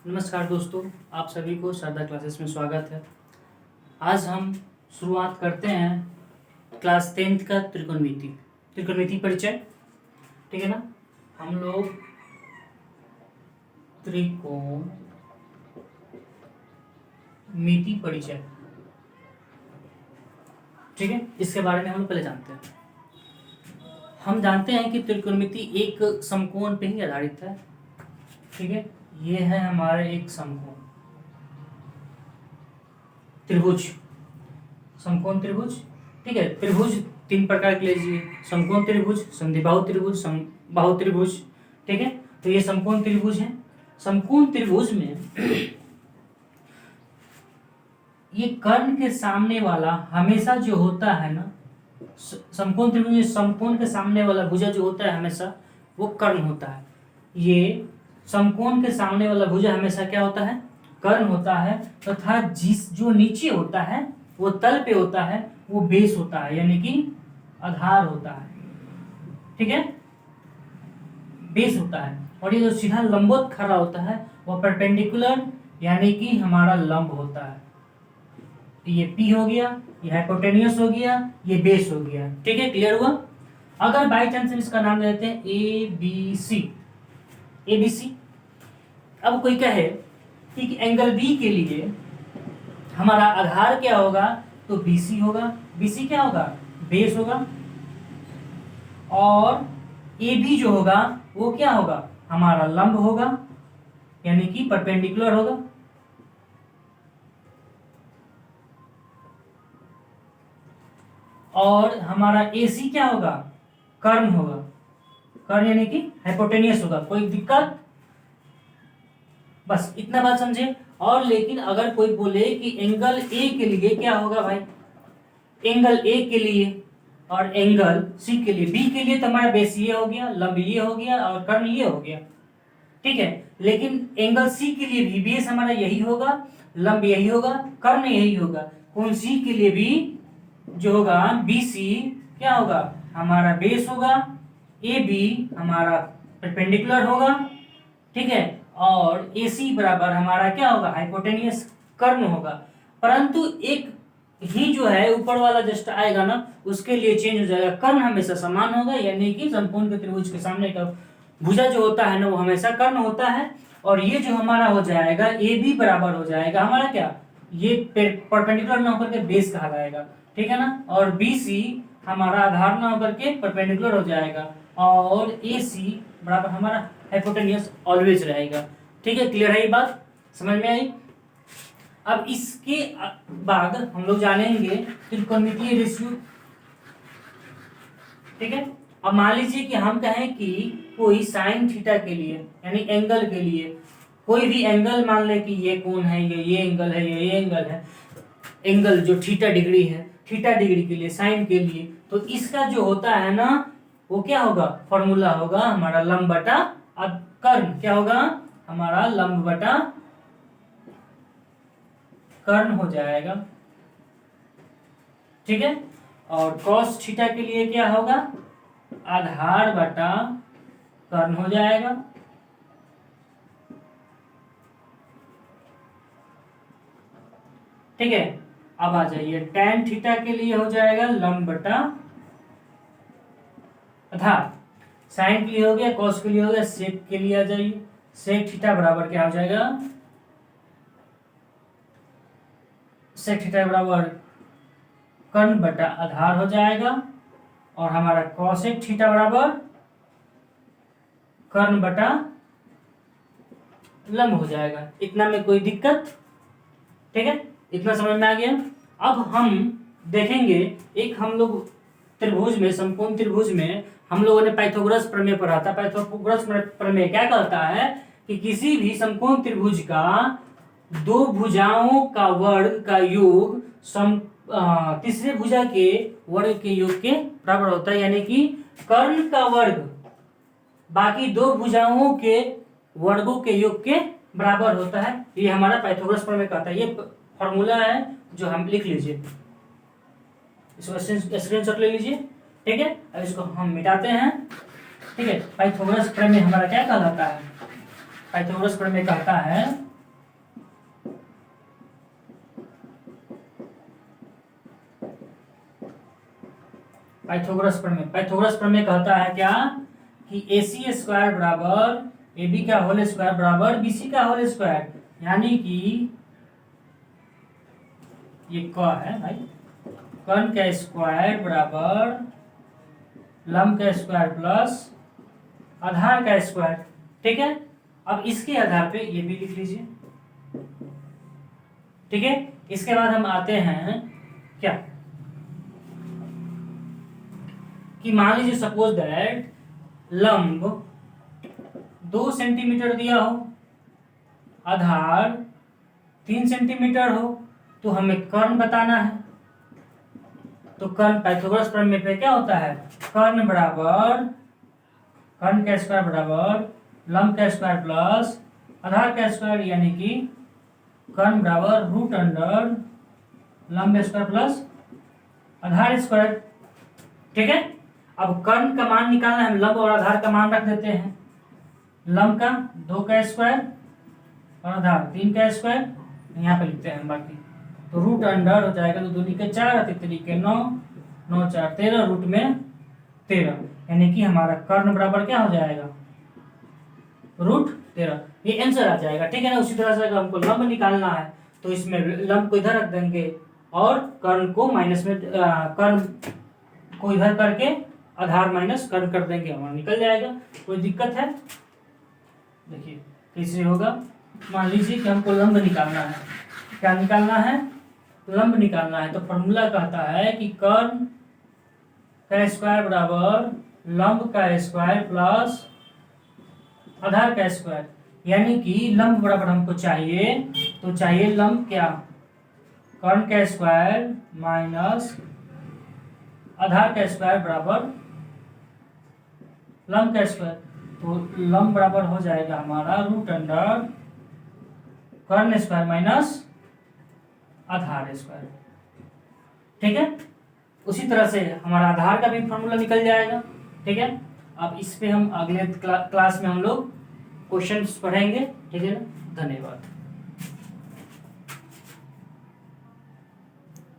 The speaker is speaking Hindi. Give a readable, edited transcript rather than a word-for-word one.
नमस्कार दोस्तों, आप सभी को शारदा क्लासेस में स्वागत है। आज हम शुरुआत करते हैं क्लास 10th का त्रिकोणमिति परिचय। ठीक है ना। हम लोग त्रिकोणमिति परिचय, ठीक है, इसके बारे में हम पहले जानते हैं। हम जानते हैं कि त्रिकोणमिति एक समकोण पे ही आधारित है। ठीक है, ये है हमारा एक समकोण त्रिभुज, समकोण त्रिभुज। ठीक है, त्रिभुज तीन प्रकार के लीजिए: समकोण त्रिभुज, संधिबाहु त्रिभुज, समबाहु त्रिभुज। ठीक है, तो ये समकोण त्रिभुज है। समकोण त्रिभुज में ये कर्ण के सामने वाला हमेशा जो होता है ना, समकोण त्रिभुज में समकोण के सामने वाला भुजा जो होता है हमेशा वो कर्ण होता है। ये समकोण के सामने वाला भुजा हमेशा क्या होता है? कर्ण होता है। तथा जिस जो नीचे होता है वो तल पे होता है, वो बेस होता है, यानी कि आधार होता है। ठीक है, बेस होता है। और ये जो सीधा लंबवत खड़ा होता है वो परपेंडिकुलर, यानी कि हमारा लंब होता है। ये P हो गया, ये हाइपोटेनियस हो गया, ये बेस हो गया। ठीक है, क्लियर हुआ। अगर बाई चांस हम इसका नाम देते हैं ABC। अब कोई कहे कि एंगल बी के लिए हमारा आधार क्या होगा, तो BC होगा। BC क्या होगा? बेस होगा। और AB जो होगा वो क्या होगा? हमारा लंब होगा, यानी कि परपेंडिकुलर होगा। और हमारा AC क्या होगा? कर्ण होगा। कर्ण यानी कि हाइपोटेनियस होगा। कोई दिक्कत? बस इतना बात समझे। और लेकिन अगर कोई बोले कि एंगल ए के लिए क्या होगा भाई, एंगल ए के लिए और एंगल सी के लिए, बी के लिए तो हमारा बेस ये हो गया, लंब ये हो गया और कर्ण ये हो गया। ठीक है, लेकिन एंगल सी के लिए भी बेस हमारा यही होगा, लंब यही होगा, कर्ण यही होगा। कौन सी के लिए भी जो होगा BC क्या होगा? हमारा बेस होगा। AB हमारा परपेंडिकुलर होगा। ठीक है, और AC बराबर हमारा क्या होगा? हाइपोटेनियस, कर्ण होगा। परंतु एक ही जो है ऊपर वाला जस्ट आएगा ना, उसके लिए चेंज हो जाएगा। कर्ण हमेशा समान होगा, यानी कि समकोण के त्रिभुज के सामने का भुजा जो होता है ना वो हमेशा कर्ण होता है। और ये जो हमारा हो जाएगा AB बराबर हो जाएगा हमारा क्या, ये परपेंडिकुलर ना होकर के बेस कहलाएगा। ठीक है ना। और BC हमारा आधार ना होकर के परपेंडिकुलर हो जाएगा। और AC बराबर हमारा हाइपोटेनियस ऑलवेज रहेगा। ठीक है, क्लियर है ये बात? समझ में आई? अब इसके बाद हम लोग जानेंगे त्रिकोणमितीय रेशियो। ठीक है, अब मान लीजिए कि हम कहें कि कोई साइन थीटा के लिए, यानी एंगल के लिए, कोई भी एंगल मान ले कि ये कोण है, ये एंगल है, ये एंगल है, एंगल जो थीटा डिग्री है, थीटा डिग्री के लिए, साइन के लिए, तो इसका जो होता है ना वो क्या होगा? फॉर्मूला होगा हमारा लंब बटा कर्ण। क्या होगा? हमारा लंब बटा कर्ण हो जाएगा। ठीक है, और cos थीटा के लिए क्या होगा? आधार बटा कर्ण हो जाएगा। ठीक है, अब आ जाइए tan थीटा के लिए हो जाएगा लंब बटा आधार। साइन के लिए हो गया, cos के लिए हो गया, सेक के लिए आ जाइए। सेक थीटा बराबर क्या हो जाएगा? सेक थीटा बराबर कर्ण बटा आधार हो जाएगा। और हमारा कॉसेक थीटा बराबर कर्ण बटा लंब हो जाएगा। इतना में कोई दिक्कत? ठीक है, इतना समझ में आ गया। अब हम देखेंगे एक हम लोग त्रिभुज में, समकोण त्रिभुज में हम लोगों ने पाइथागोरस प्रमेय पढ़ा था। पाइथागोरस प्रमेय क्या कहता है कि किसी भी समकोण त्रिभुज का दो भुजाओं का वर्ग का योग तीसरे भुजा के वर्ग के योग के बराबर होता है, यानी कि कर्ण का वर्ग बाकी दो भुजाओं के वर्गों के योग के बराबर होता है। ये हमारा पाइथागोरस प्रमेय कहता है। ये फॉर्मूला है जो हम लिख लीजिए, इसको स्क्रीनशॉट ले लीजिए। ठीक है, अब इसको हम मिटाते हैं। ठीक है, पाइथागोरस प्रमेय हमारा क्या कहलाता है? पाइथागोरस प्रमेय कहता है पाइथागोरस प्रमेय कहता है क्या कि AC स्क्वायर बराबर AB का होल स्क्वायर बराबर BC का होल स्क्वायर, यानी कि ये क है भाई, कर्ण का स्क्वायर बराबर लंब का स्क्वायर प्लस आधार का स्क्वायर। ठीक है, अब इसके आधार पे ये भी लिख लीजिए। ठीक है, इसके बाद हम आते हैं क्या कि मान लीजिए सपोज दैट लंब 2 सेंटीमीटर दिया हो, आधार 3 सेंटीमीटर हो, तो हमें कर्ण बताना है। तो कर्ण पाइथागोरस प्रमेय पे क्या होता है, कर्ण का स्क्वायर बराबर लंब का स्क्वायर प्लस आधार का स्क्वायर, यानी कि कर्ण बराबर रूट अंडर लंब स्क्वायर प्लस आधार स्क्वायर। ठीक है, अब कर्ण का मान निकालना है, हम लंब और आधार का मान रख देते हैं। लंब का 2 का स्क्वायर और आधार 3 का स्क्वायर, यहाँ पे लिखते हैं बाकी। तो रूट अंडर हो जाएगा, तो 2 के 4 तरीके 9, 9 4 13, रूट में 13, यानी कि हमारा कर्ण बराबर क्या हो जाएगा, रूट 13। ये आंसर आ जाएगा। ठीक है ना। उसी तरह से अगर हमको लंब निकालना है तो इसमें लंब को इधर रख देंगे और कर्ण को माइनस में, कर्ण को इधर करके आधार माइनस कर्ण कर देंगे, हमारा निकल जाएगा। कोई दिक्कत है? देखिए कैसे होगा। मान लीजिए कि हमको लंब निकालना है। क्या निकालना है? लंब निकालना है। तो फॉर्मूला कहता है कि कर्ण का स्क्वायर बराबर लंब का स्क्वायर प्लस आधार का स्क्वायर, यानी कि लंब बराबर हमको चाहिए, तो चाहिए लंब क्या, कर्ण का स्क्वायर माइनस आधार का स्क्वायर बराबर लंब का स्क्वायर। तो लंब बराबर हो जाएगा हमारा रूट अंडर कर्ण स्क्वायर माइनस आधार स्क्वायर। ठीक है, उसी तरह से हमारा आधार का भी फॉर्मूला निकल जाएगा। ठीक है, अब इस पे हम अगले क्लास में हम लोग क्वेश्चंस पढ़ेंगे। ठीक है ना, धन्यवाद।